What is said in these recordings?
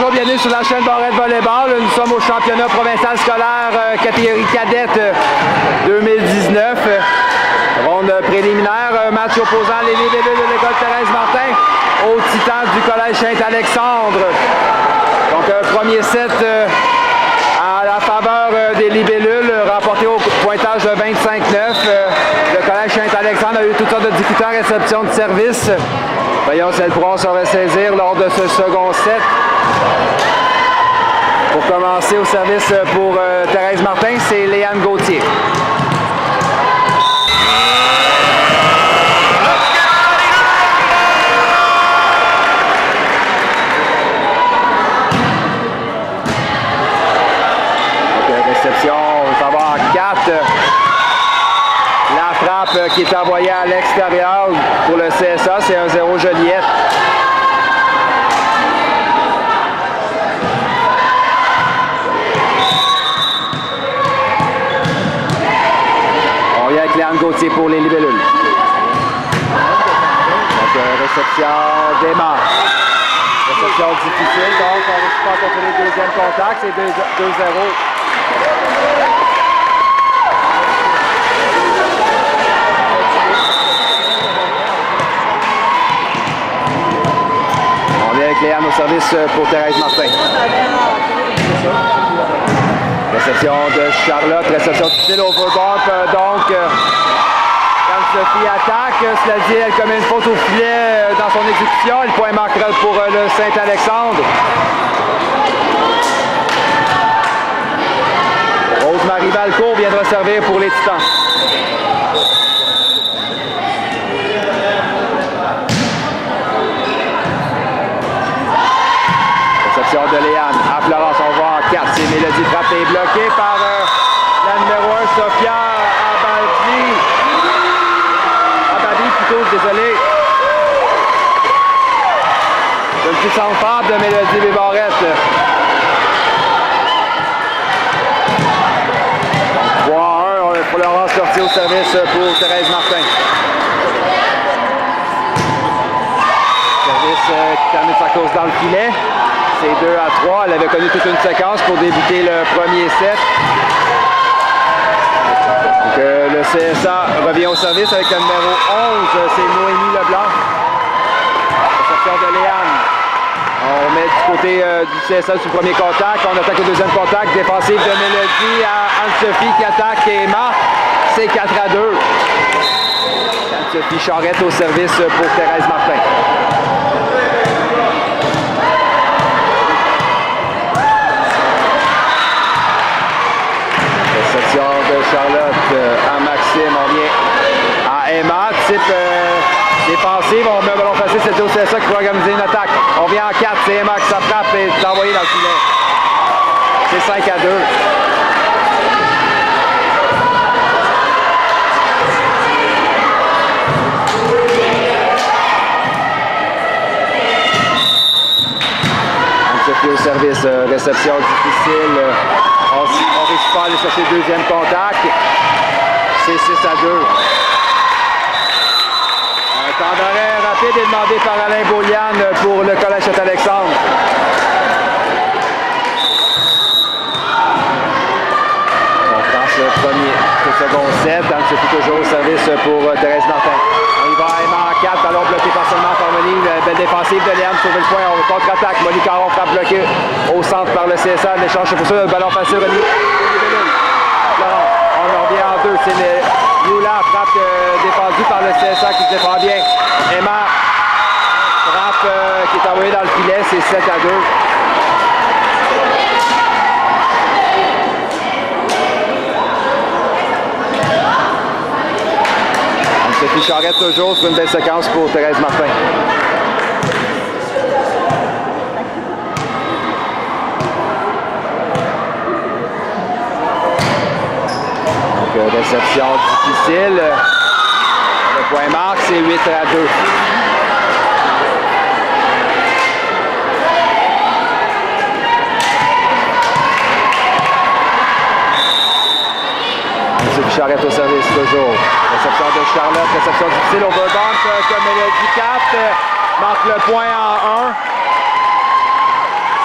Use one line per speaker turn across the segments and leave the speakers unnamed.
Bonjour, bienvenue sur la chaîne Barrette Volleyball. Nous sommes au championnat provincial scolaire catégorie cadette 2019. Ronde préliminaire, match opposant les libellules de l'école Thérèse Martin aux Titans du collège Saint-Alexandre. Donc premier set à la faveur des libellules, remporté au pointage de 25-9. Le collège Saint-Alexandre a eu toutes sortes de difficultés en réception de service. Voyons si elles pourront se ressaisir lors de ce second set. Pour commencer au service pour Thérèse Martin, c'est Léane Gauthier. Réception, on s'en va en 4. La frappe qui est envoyée à l'extérieur pour le CSA, c'est 1-0 Joliette. On vient avec Léane Gauthier pour les libellules. Donc réception démarre. Réception difficile, donc on ne réussit pas à contrôler le deuxième contact, c'est 2-0. On vient avec Léane au service pour Thérèse Martin. Réception de Charlotte, réception difficile overbump, donc quand Sophie attaque, cela dit, elle commet une faute au filet dans son exécution. Le point marquera pour le Saint-Alexandre. Rosemary Valcourt viendra servir pour les Titans. Réception de Léane à Florence, on va en 4. C'est Mélodie frappée, bloquée par la numéro 1, Sophia Ababi plutôt, désolé. Le petit centre frappe de Mélodie Bébarrette. 3-1 pour Laurence Cortier au service pour Thérèse Martin. Service qui termine sa course dans le filet. C'est 2-3. Elle avait connu toute une séquence pour débuter le premier set. Donc, le CSA revient au service avec le numéro 11. C'est Noémie Leblanc. Réception de Léane. On met du côté du CSA sur le premier contact. On attaque le deuxième contact. Défensive de Mélodie à Anne-Sophie qui attaque et marque. C'est 4-2. Anne-Sophie Charette au service pour Thérèse Martin. Réception de Charlotte à Maxime. On vient à Emma. Type défensive. On met un ballon facile. C'est au CSA qui va organiser une attaque. On vient en 4. C'est Emma qui sa frappe et est envoyé dans le filet. C'est 5-2. Anne-Sophie au service. Réception difficile. On ne réussit pas à aller chercher le deuxième contact. C'est 6-2. Un temps d'arrêt rapide est demandé par Alain Beaulian pour le collège Saint-Alexandre. On prend ce second set. Anne-Sophie toujours au service pour Thérèse Martin. On y va à Emma en 4, ballon bloqué partiellement par Molly. Belle défensive de Léane, sauver le point. On contre-attaque. Molly Caron frappe bloquée au centre par le CSA. L'échange pour ça, le ballon facile remis. On en revient en 2. C'est Youla, frappe défendue par le CSA qui se défend bien. Emma, frappe qui est envoyée dans le filet. C'est 7-2. Sophie Charette toujours sur une belle séquence pour Thérèse Martin. Donc, réception difficile. Le point marque, c'est 8-2. Sophie Charette au service toujours. Réception de Charlotte, réception difficile, overbump que Mélodie capte, marque le point en 1.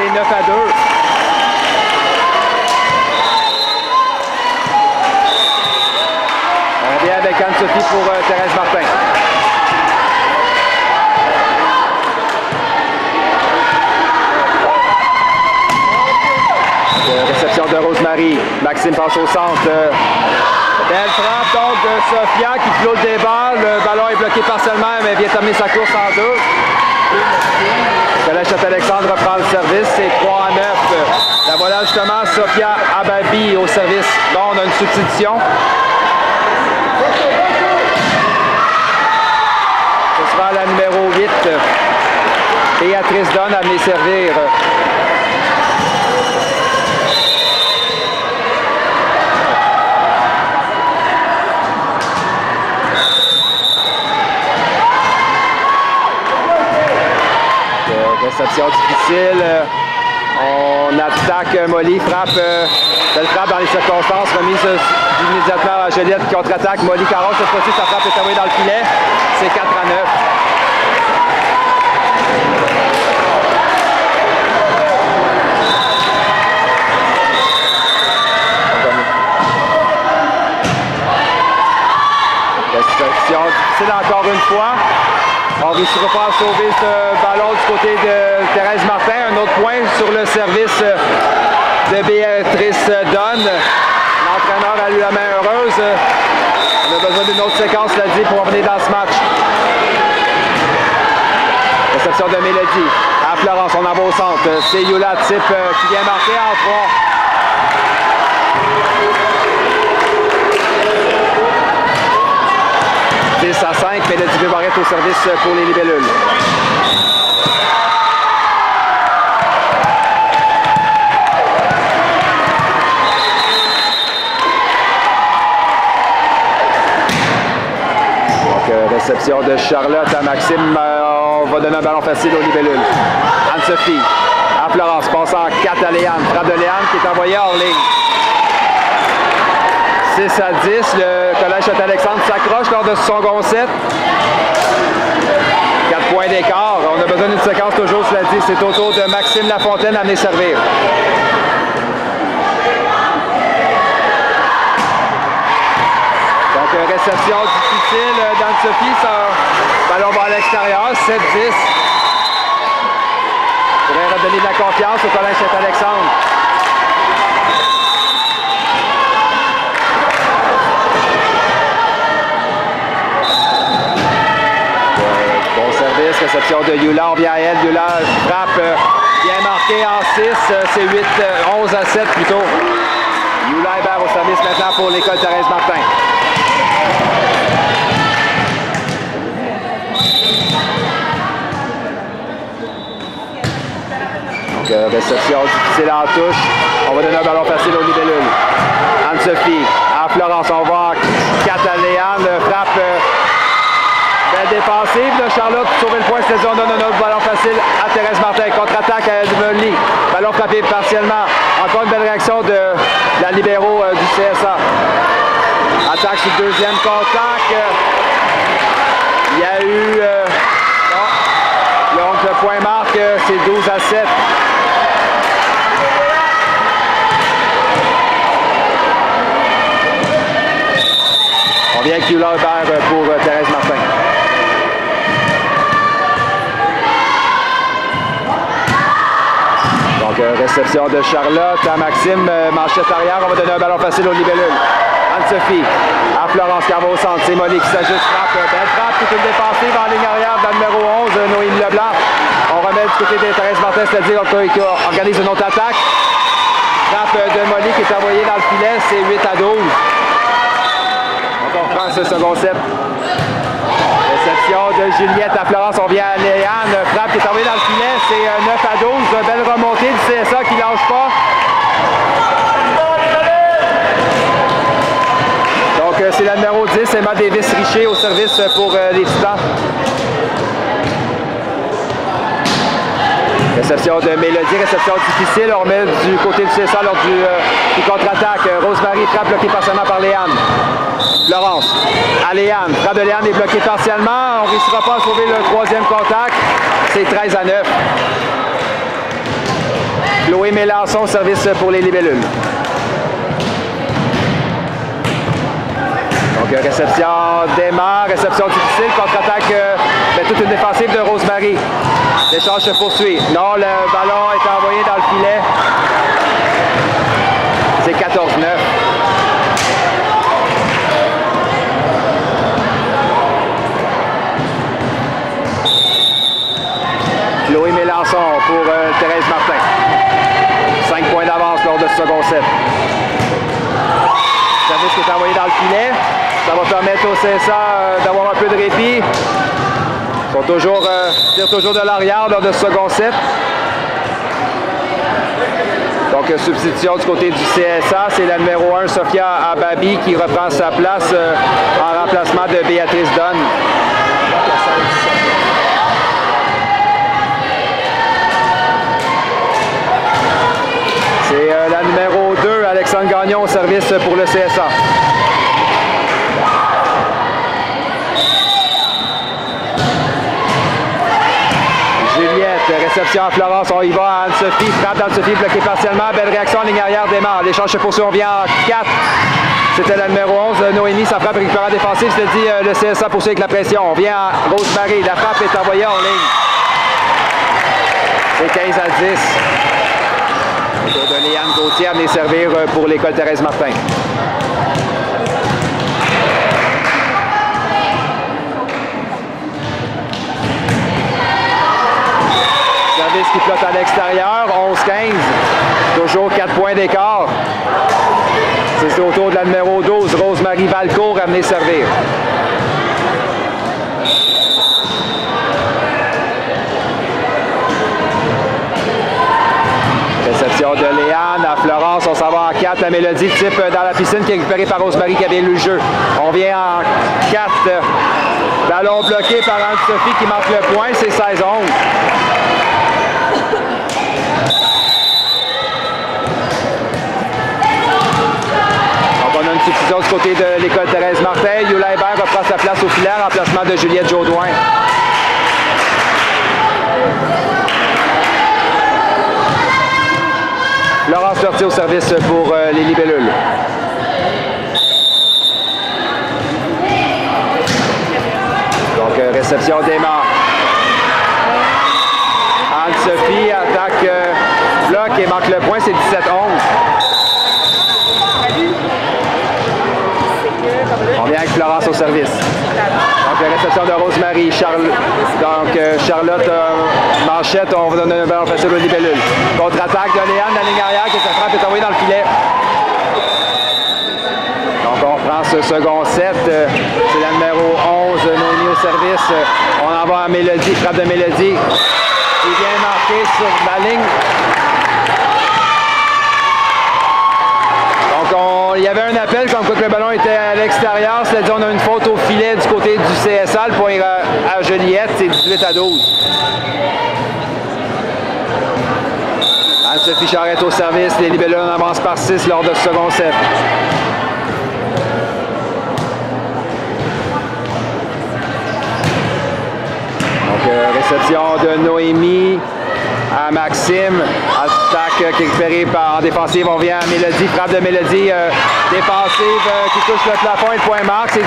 C'est 9 à 2. On vient avec Anne-Sophie pour Thérèse Martin. Réception de Rosemary. Maxime passe au centre. Belle frappe donc de Sophia qui flotte des balles. Le ballon est bloqué partiellement, mais vient terminer sa course en 2. Collège Saint-Alexandre reprend le service. C'est 3 à 9. La voilà justement Sophia Ababi au service. Là, on a une substitution. Ce sera la numéro 8. Béatrice Donne à venir servir. Réception difficile. On attaque Molly, frappe. Belle frappe dans les circonstances. Remise immédiatement à Juliette qui contre-attaque. Molly Caron, cette fois-ci, sa frappe est envoyée dans le filet. C'est 4 à 9. Réception difficile encore une fois. On ne réussira pas à sauver ce ballon du côté de Thérèse Martin. Un autre point sur le service de Béatrice Donne. L'entraîneur a eu la main heureuse. On a besoin d'une autre séquence, l'a dit, pour revenir dans ce match. Réception de Mélodie. À Florence, on en va au centre. C'est Yula Type qui vient marquer en 3. À 5, Mélodie Vivarette au service pour les libellules. Donc, réception de Charlotte à Maxime. On va donner un ballon facile aux libellules. Anne-Sophie à Florence, passant 4 à Léane. Frappe de Léane qui est envoyée hors ligne. 6 à 10, le Collège Saint-Alexandre s'accroche lors de son second set. 4 points d'écart. On a besoin d'une séquence toujours, cela dit. C'est au tour de Maxime Lafontaine à venir servir. Donc, réception difficile d'Anne-Sophie. Ballon va à l'extérieur, 7-10. Il faudrait redonner de la confiance au Collège Saint-Alexandre. Réception de Yula, on vient à elle. Yula frappe bien marquée en 6. C'est 11 à 7 plutôt. Yula Hébert au service maintenant pour l'école Thérèse Martin. Donc, réception difficile en touche. On va donner un ballon facile au libellule. Anne-Sophie à Florence. On va 4 à Léane. Frappe. Belle défensive de Charlotte pour sauver le point. C'est on donne un autre ballon facile à Thérèse Martin. Contre-attaque à Edmond. Ballon frappé partiellement. Encore une belle réaction de la libéraux du CSA. Attaque sur le deuxième contact. Il y a eu... donc le point marque, c'est 12 à 7. On vient avec Yula Hébert pour Thérèse Martin. Donc, réception de Charlotte à Maxime, manchette arrière. On va donner un ballon facile au libellule. Anne-Sophie à Florence qui va au centre. C'est Molly qui s'ajuste. Frappe. Belle frappe. Toute une défensive en ligne arrière dans le numéro 11, Noémie Leblanc. On remet du côté de Thérèse Martin, c'est-à-dire qu'on organise une autre attaque. Frappe de Molly qui est envoyée dans le filet. C'est 8 à 12. Donc, on reprend ce second set. Réception de Juliette à Florence, on vient à Léane. Frappe qui est envoyée dans le filet, c'est 9 à 12. Belle remontée du CSA qui ne lâche pas. Donc c'est la numéro 10, Emma Davis-Richer au service pour les Titans. Réception de Mélodie, réception difficile. On remet du côté du CSA lors du contre-attaque. Rosemary frappe bloquée partiellement par Léane. Florence à Léane. Frappe de Léane est bloquée partiellement. On ne réussira pas à sauver le troisième contact. C'est 13 à 9. Chloé Mélençon, service pour les libellules. Donc, réception démarre, réception difficile, contre-attaque, toute une défensive de Rosemary. L'échange se poursuit. Non, le ballon est envoyé dans le filet. C'est 14-9. Chloé Mélençon pour Thérèse Martin. 5 points d'avance lors de ce second set. Service qui est envoyé dans le filet. Ça va permettre au CSA d'avoir un peu de répit. Ils sont tirent toujours de l'arrière lors de ce second set. Donc, substitution du côté du CSA, c'est la numéro 1, Sophia Ababi, qui reprend sa place en remplacement de Béatrice Donne. C'est la numéro 2, Alexandre Gagnon, au service pour le CSA. Juliette, réception à Florence, on y va à Anne-Sophie, frappe d'Anne-Sophie, bloquée partiellement, belle réaction, ligne arrière, démarre, l'échange se poursuit, on vient en 4. C'était la numéro 11, Noémie, sa frappe récupérant défensive, je te dis, le CSA poursuit avec la pression, on vient à Rosemary, la frappe est envoyée en ligne. C'est 15 à 10. Le tour de Léane Gauthier à venir servir pour l'école Thérèse Martin. Service qui flotte à l'extérieur, 11-15. Toujours 4 points d'écart. C'est au tour de la numéro 12, Rosemary Valcourt à venir servir. Réception de Léane à Florence, on s'en va en 4. La Mélodie type dans la piscine qui est récupérée par Rosemary qui avait lu le jeu. On vient en 4. Ballon bloqué par Anne-Sophie qui marque le point, c'est 16-11. Donc on a une substitution du côté de l'école Thérèse Martin. Yula Hébert reprend sa place au filet en remplacement de Juliette Jaudoin. Laurence Lortie au service pour les libellules. Donc, réception démarre. Anne-Sophie attaque bloc et marque le point, c'est 17-11. On vient avec Florence au service. Donc, réception de Rosemary. Charlotte Manchette, on va donner un ballon facile aux libellules. Contre-attaque de Léane, la ligne arrière, qui sa frappe est envoyée dans le filet. Donc, on prend ce second set. C'est la numéro 11, Noémie au service. On envoie à Mélodie, frappe de Mélodie. Qui vient marquer sur la ligne. Il y avait un appel comme quoi que le ballon était à l'extérieur, c'est-à-dire on a une faute au filet du côté du CSA, le point à Juliette, c'est 18-12. Anne-Sophie Charette au service, les libellules avancent par 6 lors de ce second set. Donc réception de Noémie à Maxime, attaque qui est récupérée en défensive, on vient à Mélodie, frappe de Mélodie, défensive qui touche le plafond et le point marque, c'est 19-12.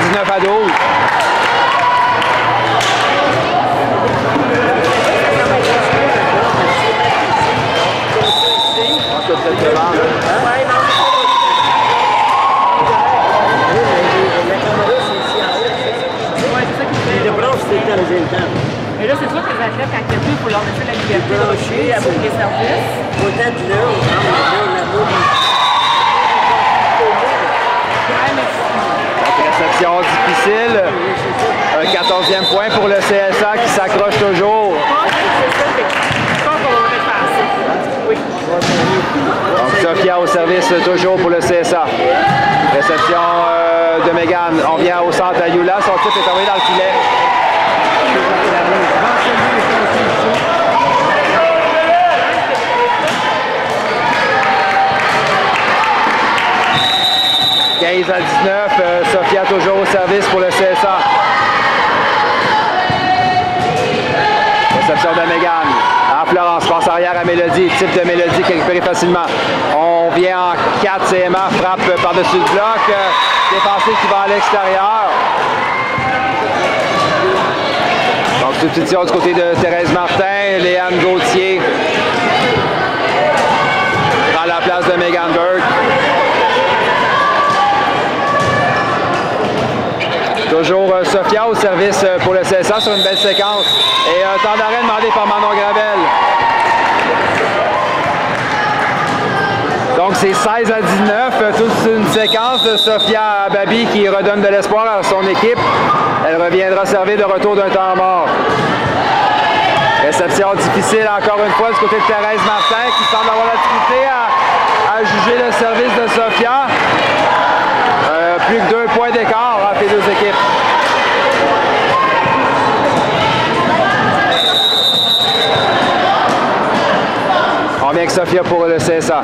Et là, c'est sûr que les athlètes, quand il y a plus, il faut leur laisser la liberté de reculer avec les services.
Peut-être là, on
Donc, réception difficile. Un 14e point pour le CSA qui s'accroche toujours. Donc, Sophia au service toujours pour le CSA. Réception de Mégane. On vient au centre à Yula. Son type est envoyé dans le filet. « 15 à 19, Sophia toujours au service pour le CSA. Réception de Megan. À Florence, passe arrière à Mélodie. Type de Mélodie qui est récupéré facilement. On vient en 4, c'est Emma. Frappe par-dessus le bloc. Défensif qui va à l'extérieur. Donc, substitution du côté de Thérèse Martin. Léane Gauthier prend la place de Megan Burke. Toujours Sophia au service pour le CSA sur une belle séquence. Et un temps d'arrêt demandé par Manon Gravel. Donc c'est 16 à 19, toute une séquence de Sophia Babi qui redonne de l'espoir à son équipe. Elle reviendra servir de retour d'un temps mort. Réception difficile encore une fois du côté de Thérèse Martin qui semble avoir la difficulté à juger le service de Sophia. Plus que 2 points d'écart entre les deux équipes. On vient avec Sophia pour le CSA.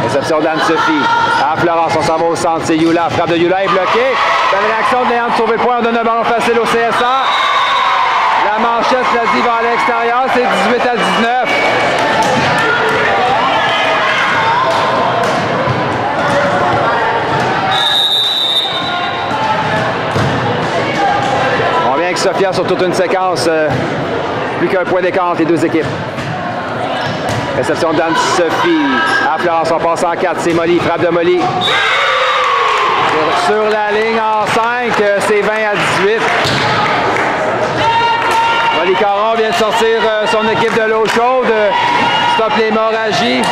Réception d'Anne-Sophie. À Florence, on s'en va au centre. C'est Yula. Frappe de Yula est bloquée. Belle réaction de Léane de sauver le point. On donne un ballon facile au CSA. La manchette, cela dit, va à l'extérieur. C'est 18 à 19. On vient avec Sophia sur toute une séquence. Plus qu'un point d'écart entre les deux équipes. Réception d'Anne-Sophie. À Florence, on passe en 4. C'est Molly. Frappe de Molly. Sur la ligne en 5, c'est 20 à 18. Molly Caron vient de sortir son équipe de l'eau chaude. Stop l'hémorragie.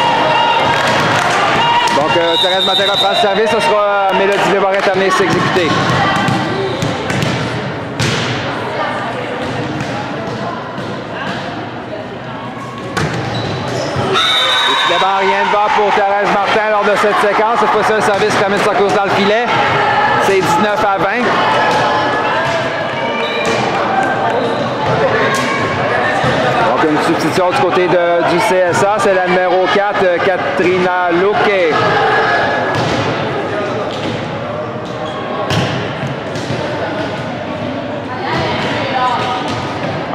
Donc, Thérèse Matera prend le service. Ce sera Mélodie Lévarette à venir s'exécuter. D'abord, rien ne va pour Thérèse Martin lors de cette séquence. Cette fois-ci, un service qui ramène sa course dans le filet. C'est 19 à 20. Donc, une substitution du côté du CSA. C'est la numéro 4, Katrina Luque.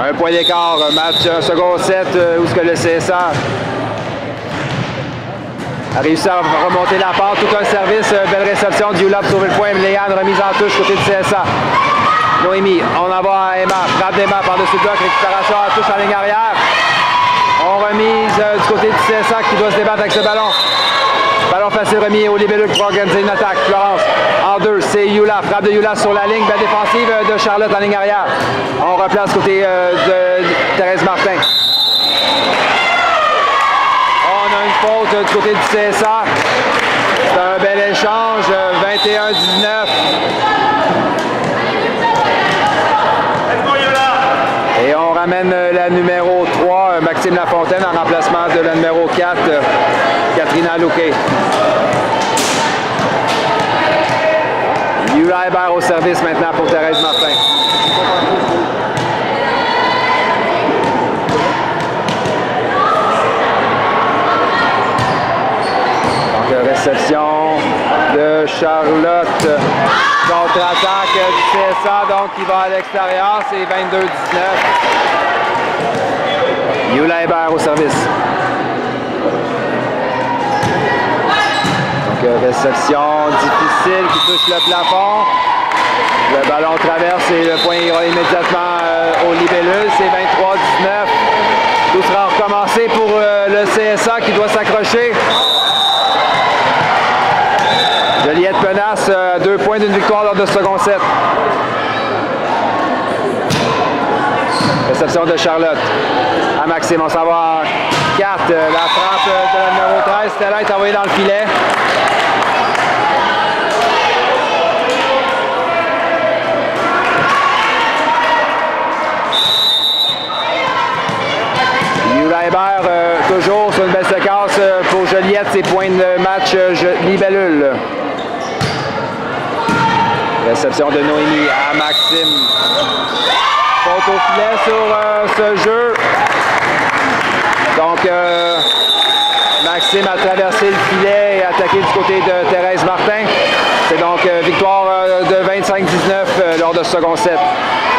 Un point d'écart. Match second set où ce que le CSA a réussi à remonter la pente, tout un service, belle réception du Yula pour sauver le point. Léane remise en touche côté du CSA. Noémie, on en va à Emma, frappe d'Emma par-dessus le bloc, récupération à touche en ligne arrière. On remise du côté du CSA qui doit se débattre avec ce ballon. Ballon facile remis au libellule pour organiser une attaque. Florence en 2, c'est Yula, frappe de Yula sur la ligne, belle défensive de Charlotte en ligne arrière. On replace côté de Thérèse Martin. On a une faute du côté du CSA. C'est un bel échange, 21-19. Et on ramène la numéro 3, Maxime Lafontaine, en remplacement de la numéro 4, Katrina Luque. Yula Hébert au service maintenant pour Thérèse Martin. Réception de Charlotte. Contre-attaque du CSA, donc qui va à l'extérieur. C'est 22-19. Yula Hébert au service. Donc réception difficile qui touche le plafond. Le ballon traverse et le point ira immédiatement au libellule. C'est 23-19. Tout sera recommencé pour le CSA qui doit s'accrocher. Juliette Penasse, 2 points d'une victoire lors de ce second set. Réception de Charlotte. À Maxime, on s'en va en 4. La frappe de la numéro 13, Stella est envoyée dans le filet. Yula Hébert, toujours sur une belle séquence pour Juliette, ses points de match libellule. Réception de Noémie à Maxime. Faute au filet sur ce jeu. Donc, Maxime a traversé le filet et attaqué du côté de Thérèse Martin. C'est donc victoire de 25-19 lors de ce second set.